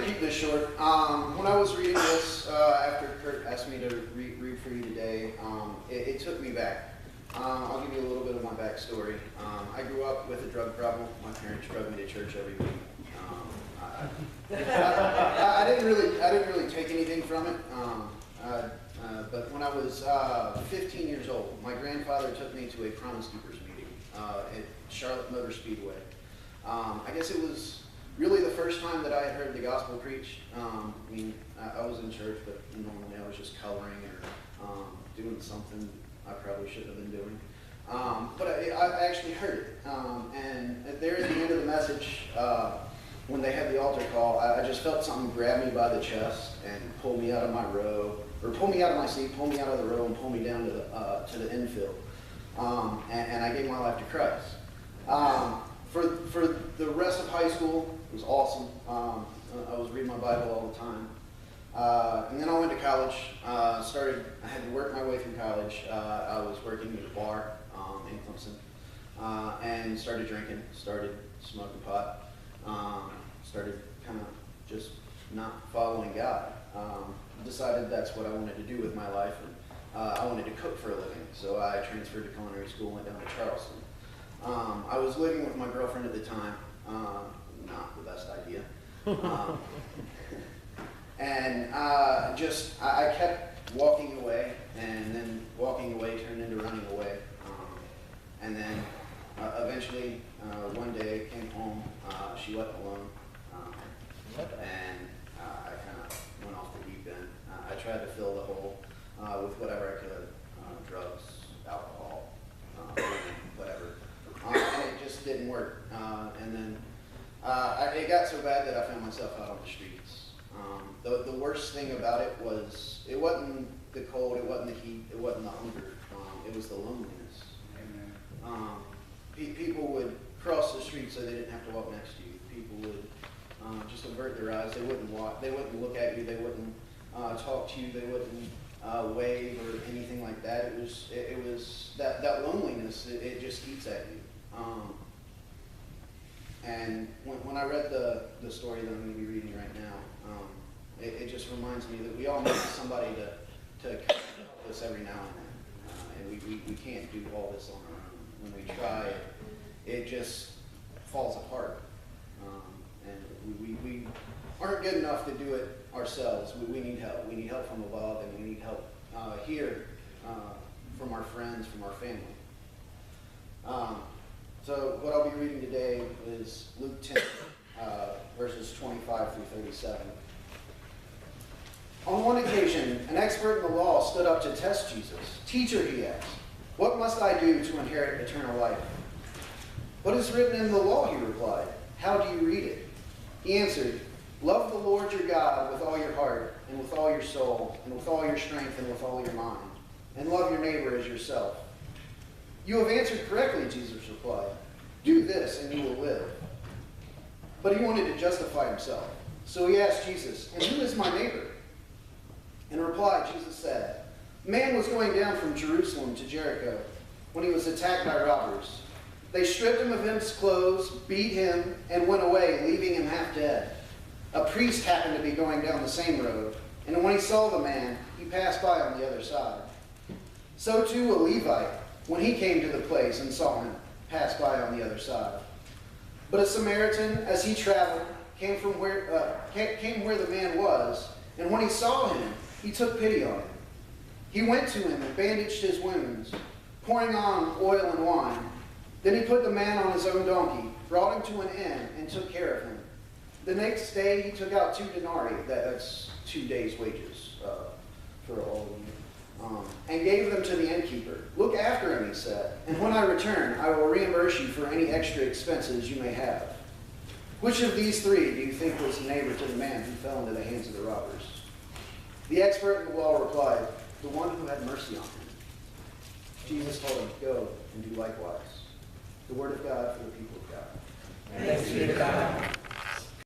keep this short. When I was reading this, after Kurt asked me to read for you today, it took me back. I'll give you a little bit of my backstory. I grew up with a drug problem. My parents drove me to church every week. I didn't really take anything from it. But when I was 15 years old, my grandfather took me to a Promise Keepers meeting at Charlotte Motor Speedway. I guess it was really the first time that I had heard the gospel preached. I was in church, but normally I was just coloring or doing something I probably shouldn't have been doing. But I actually heard it. And there at the end of the message, when they had the altar call, I just felt something grab me by the chest and pull me out of my row, or pull me out of my seat, pull me out of the row, and pull me down to the infield. And I gave my life to Christ. For the rest of high school, it was awesome. I was reading my Bible all the time. And then I went to college. I had to work my way through college. I was working at a bar in Clemson, and started drinking, started smoking pot. Started kind of just not following God. Decided that's what I wanted to do with my life, and I wanted to cook for a living. So I transferred to culinary school, went down to Charleston. I was living with my girlfriend at the time. Not the best idea. And I kept walking away, and then walking away turned into running away. And then eventually, one day I came home, she left alone, and I kind of went off the deep end. I tried to fill the hole with whatever I could, drugs, alcohol, whatever. And it just didn't work. And then it got so bad that I found myself out on the streets. The worst thing about it was, it wasn't the cold, it wasn't the heat, it wasn't the hunger, it was the loneliness. People would cross the street so they didn't have to walk next to you. People would just avert their eyes. They wouldn't walk. They wouldn't look at you. They wouldn't talk to you. They wouldn't wave or anything like that. It was that loneliness. It just eats at you. And when I read the story that I'm going to be reading right now, it just reminds me that we all need somebody to help us every now and then. And we can't do all this on our own. When we try, it just falls apart. And we aren't good enough to do it ourselves. We need help. We need help from above, and we need help here from our friends, from our family. So what I'll be reading today is Luke 10, verses 25 through 37. On one occasion, an expert in the law stood up to test Jesus. "Teacher," he asked, "what must I do to inherit eternal life?" "What is written in the law?" he replied. "How do you read it?" He answered, "Love the Lord your God with all your heart, and with all your soul, and with all your strength, and with all your mind, and love your neighbor as yourself." "You have answered correctly," Jesus replied. "Do this, and you will live." But he wanted to justify himself. So he asked Jesus, "And who is my neighbor?" In reply, Jesus said, "A man was going down from Jerusalem to Jericho when he was attacked by robbers. They stripped him of his clothes, beat him, and went away, leaving him half dead. A priest happened to be going down the same road, and when he saw the man, he passed by on the other side. So too a Levite, when he came to the place and saw him, passed by on the other side. But a Samaritan, as he traveled, came where the man was, and when he saw him, he took pity on him. He went to him and bandaged his wounds, pouring on oil and wine. Then he put the man on his own donkey, brought him to an inn, and took care of him. The next day he took out 2 denarii, that's 2 days' wages for all of you, and gave them to the innkeeper. "Look after him," he said, "and when I return, I will reimburse you for any extra expenses you may have." Which of these 3 do you think was the neighbor to the man who fell into the hands of the robbers? The expert in the law replied, "The one who had mercy on him." Jesus told him, "Go and do likewise." The word of God for the people of God. Thanks be to God.